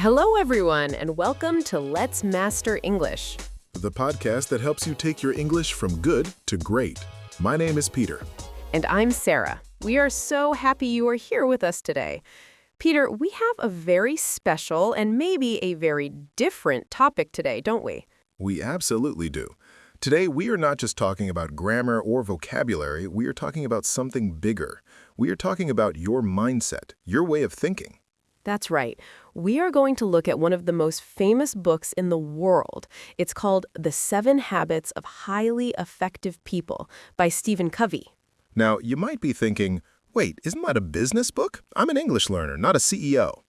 Hello, everyone, and welcome to Let's Master English. The podcast that helps you take your English from good to great. My name is Peter. And I'm Sarah. We are so happy you are here with us today. Peter, we have a very special and maybe a very different topic today, don't we? We absolutely do. Today, we are not just talking about grammar or vocabulary, we are talking about something bigger. We are talking about your mindset, your way of thinking. That's right. We are going to look at one of the most famous books in the world. It's called The 7 Habits of Highly Effective People by Stephen Covey. Now, you might be thinking, wait, isn't that a business book? I'm an English learner, not a CEO.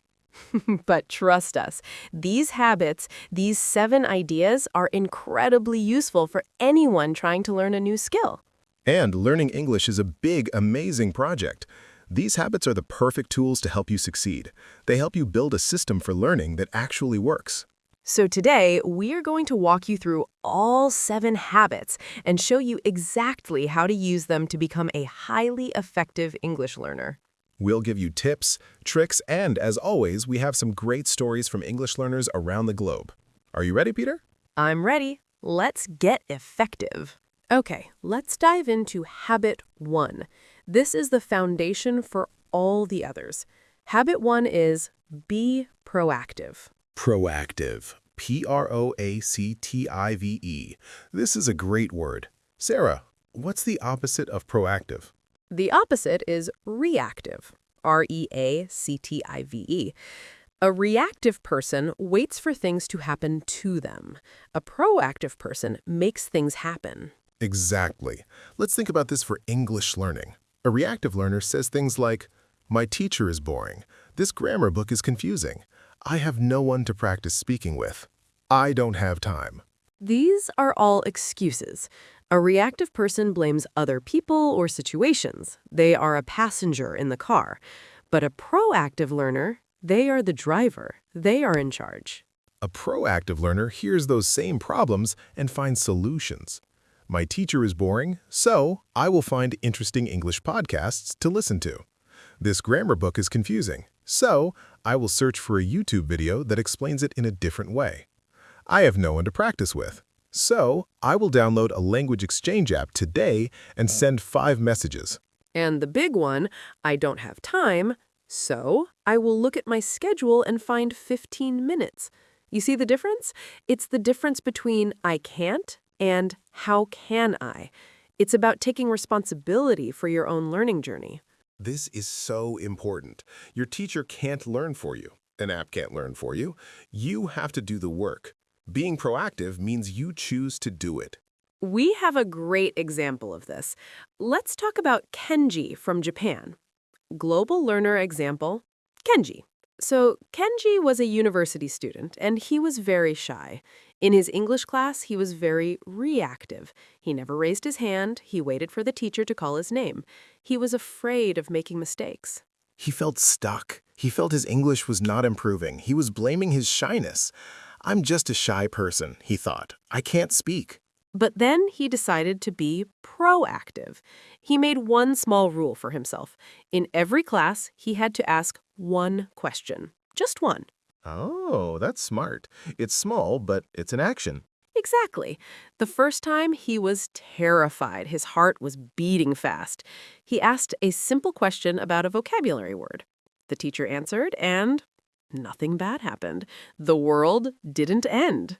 But trust us, these habits, these 7 ideas are incredibly useful for anyone trying to learn a new skill. And learning English is a big, amazing project. These habits are the perfect tools to help you succeed. They help you build a system for learning that actually works. So today, we are going to walk you through all 7 habits and show you exactly how to use them to become a highly effective English learner. We'll give you tips, tricks, and as always, we have some great stories from English learners around the globe. Are you ready, Peter? I'm ready. Let's get effective. Okay, let's dive into Habit 1. This is the foundation for all the others. Habit 1 is be proactive. Proactive. P-R-O-A-C-T-I-V-E. This is a great word. Sarah, what's the opposite of proactive? The opposite is reactive. R-E-A-C-T-I-V-E. A reactive person waits for things to happen to them. A proactive person makes things happen. Exactly. Let's think about this for English learning. A reactive learner says things like, my teacher is boring. This grammar book is confusing. I have no one to practice speaking with. I don't have time. These are all excuses. A reactive person blames other people or situations. They are a passenger in the car. But a proactive learner, they are the driver. They are in charge. A proactive learner hears those same problems and finds solutions. My teacher is boring, so I will find interesting English podcasts to listen to. This grammar book is confusing, so I will search for a YouTube video that explains it in a different way. I have no one to practice with, so I will download a language exchange app today and send 5 messages. And the big one, I don't have time, so I will look at my schedule and find 15 minutes. You see the difference? It's the difference between I can't and how can I? It's about taking responsibility for your own learning journey. This is so important. Your teacher can't learn for you. An app can't learn for you. You have to do the work. Being proactive means you choose to do it. We have a great example of this. Let's talk about Kenji from Japan. Global learner example, Kenji. So Kenji was a university student, and he was very shy. In his English class, he was very reactive. He never raised his hand. He waited for the teacher to call his name. He was afraid of making mistakes. He felt stuck. He felt his English was not improving. He was blaming his shyness. I'm just a shy person, he thought. I can't speak. But then he decided to be proactive. He made one small rule for himself. In every class, he had to ask one question. Just one. Oh, that's smart. It's small, but it's an action. Exactly. The first time, he was terrified. His heart was beating fast. He asked a simple question about a vocabulary word. The teacher answered, and nothing bad happened. The world didn't end.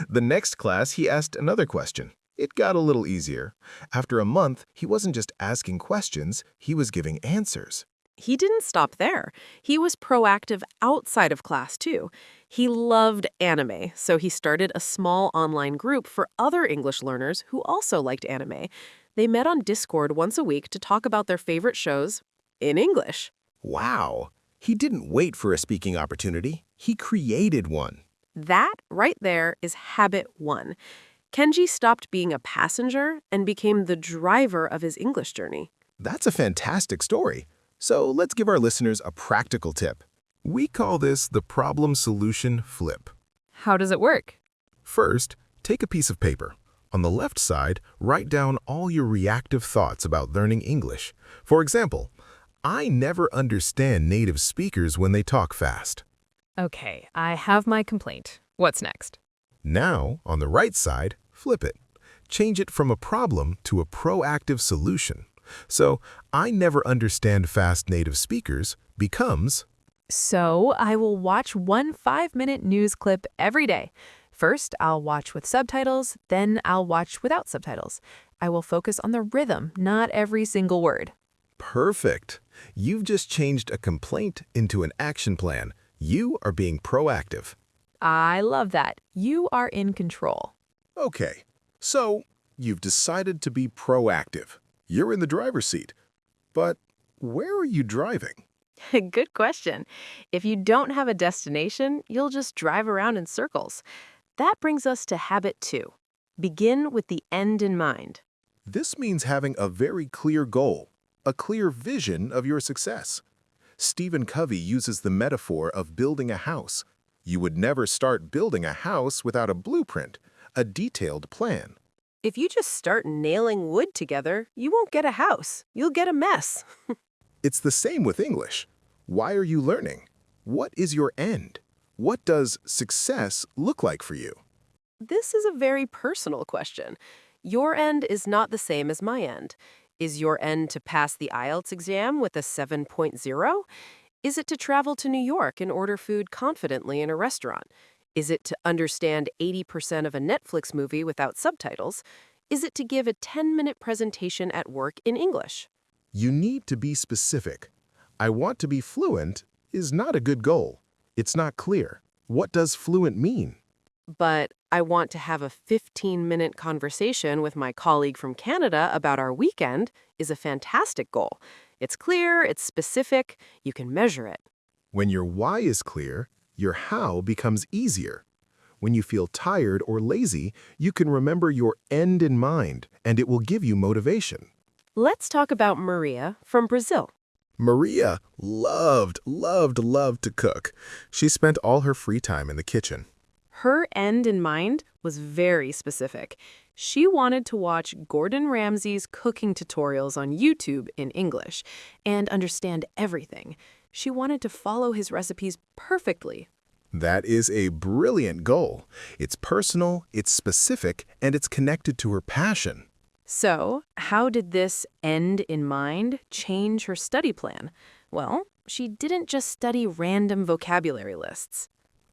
The next class, he asked another question. It got a little easier. After a month, he wasn't just asking questions, he was giving answers. He didn't stop there. He was proactive outside of class, too. He loved anime, so he started a small online group for other English learners who also liked anime. They met on Discord once a week to talk about their favorite shows in English. Wow! He didn't wait for a speaking opportunity. He created one. That right there is habit 1. Kenji stopped being a passenger and became the driver of his English journey. That's a fantastic story. So let's give our listeners a practical tip. We call this the problem-solution flip. How does it work? First, take a piece of paper. On the left side, write down all your reactive thoughts about learning English. For example, I never understand native speakers when they talk fast. Okay, I have my complaint. What's next? Now, on the right side, flip it. Change it from a problem to a proactive solution. So, I never understand fast native speakers becomes, So, I will watch one 5-minute news clip every day. First, I'll watch with subtitles, then I'll watch without subtitles. I will focus on the rhythm, not every single word. perfect. You've just changed a complaint into an action plan. You are being proactive. I love that. You are in control. Okay, so you've decided to be proactive. You're in the driver's seat. But where are you driving? Good question. If you don't have a destination, you'll just drive around in circles. That brings us to habit 2. Begin with the end in mind. This means having a very clear goal, a clear vision of your success. Stephen Covey uses the metaphor of building a house. You would never start building a house without a blueprint, a detailed plan. If you just start nailing wood together, you won't get a house. You'll get a mess. It's the same with English. Why are you learning? What is your end? What does success look like for you? This is a very personal question. Your end is not the same as my end. Is your end to pass the IELTS exam with a 7.0? Is it to travel to New York and order food confidently in a restaurant? Is it to understand 80% of a Netflix movie without subtitles? Is it to give a 10-minute presentation at work in English? You need to be specific. I want to be fluent is not a good goal. It's not clear. What does fluent mean? But I want to have a 15-minute conversation with my colleague from Canada about our weekend is a fantastic goal. It's clear, it's specific, you can measure it. When your why is clear, your how becomes easier. When you feel tired or lazy, you can remember your end in mind, and it will give you motivation. Let's talk about Maria from Brazil. Maria loved to cook. She spent all her free time in the kitchen. Her end in mind was very specific. She wanted to watch Gordon Ramsay's cooking tutorials on YouTube in English and understand everything. She wanted to follow his recipes perfectly. That is a brilliant goal. It's personal, it's specific, and it's connected to her passion. So, how did this end in mind change her study plan? Well, she didn't just study random vocabulary lists.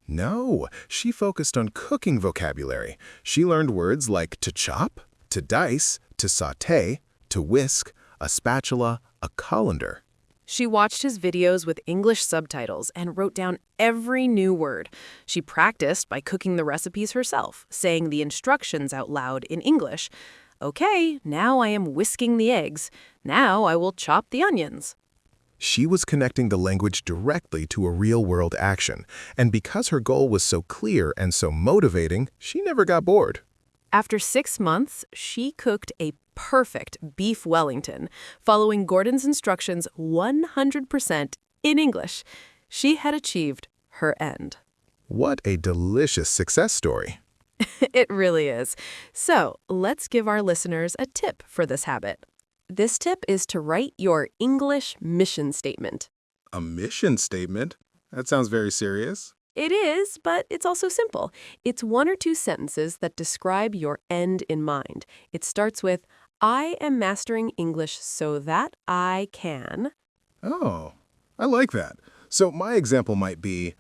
No, she focused on cooking vocabulary. She learned words like to chop, to dice, to sauté, to whisk, a spatula, a colander. She watched his videos with English subtitles and wrote down every new word. She practiced by cooking the recipes herself, saying the instructions out loud in English. Okay, now I am whisking the eggs. Now I will chop the onions. She was connecting the language directly to a real-world action, and because her goal was so clear and so motivating, she never got bored. After 6 months, she cooked a perfect beef Wellington, following Gordon's instructions 100% in English. She had achieved her end. What a delicious success story. It really is. So, let's give our listeners a tip for this habit. This tip is to write your English mission statement. A mission statement? That sounds very serious. It is, but it's also simple. It's 1 or 2 sentences that describe your end in mind. It starts with, I am mastering English so that I can. Oh, I like that. So my example might be,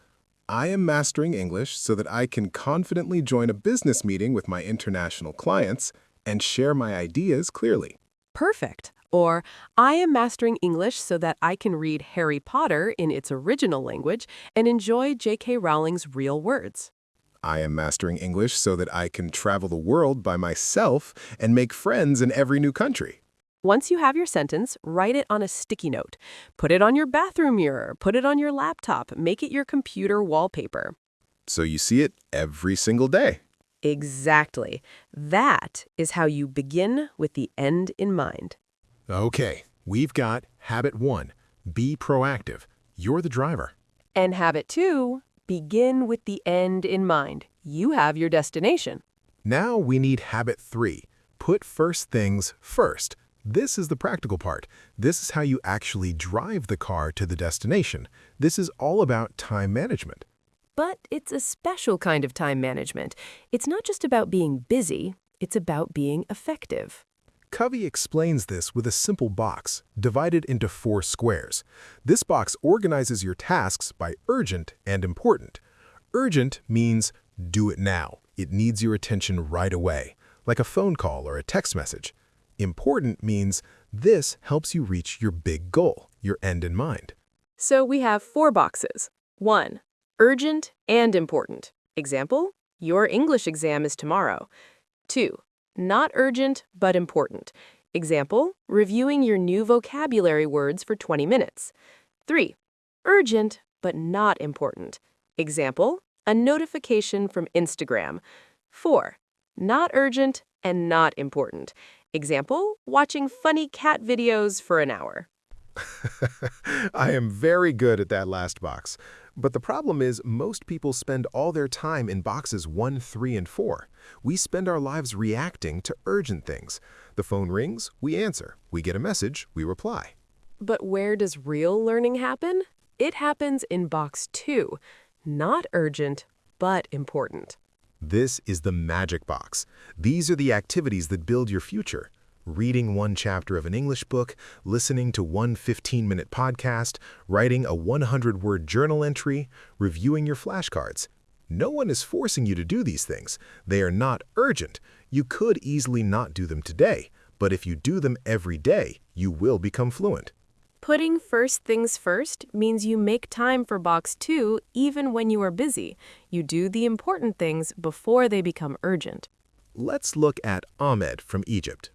I am mastering English so that I can confidently join a business meeting with my international clients and share my ideas clearly. Perfect. Or, I am mastering English so that I can read Harry Potter in its original language and enjoy J.K. Rowling's real words. I am mastering English so that I can travel the world by myself and make friends in every new country. Once you have your sentence, write it on a sticky note. Put it on your bathroom mirror, put it on your laptop, make it your computer wallpaper. So you see it every single day. Exactly. That is how you begin with the end in mind. Okay, we've got habit 1, be proactive. You're the driver. And habit 2, begin with the end in mind. You have your destination. Now we need habit 3, put first things first. This is the practical part. This is how you actually drive the car to the destination. This is all about time management. But it's a special kind of time management. It's not just about being busy, it's about being effective. Covey explains this with a simple box, divided into 4 squares. This box organizes your tasks by urgent and important. Urgent means do it now. It needs your attention right away, like a phone call or a text message. Important means this helps you reach your big goal, your end in mind. So we have 4 boxes. 1. Urgent and important. Example, your English exam is tomorrow. 2. Not urgent, but important. Example, reviewing your new vocabulary words for 20 minutes. 3. Urgent, but not important. Example, a notification from Instagram. 4. Not urgent and not important. Example, watching funny cat videos for an hour. I am very good at that last box. But the problem is most people spend all their time in boxes 1, 3, and 4. We spend our lives reacting to urgent things. The phone rings, we answer. We get a message, we reply. But where does real learning happen? It happens in box 2. Not urgent, but important. This is the magic box. These are the activities that build your future. Reading 1 chapter of an English book, listening to 1 15-minute podcast, writing a 100-word journal entry, reviewing your flashcards. No one is forcing you to do these things. They are not urgent. You could easily not do them today, but if you do them every day, you will become fluent. Putting first things first means you make time for box 2 even when you are busy. You do the important things before they become urgent. Let's look at Ahmed from Egypt.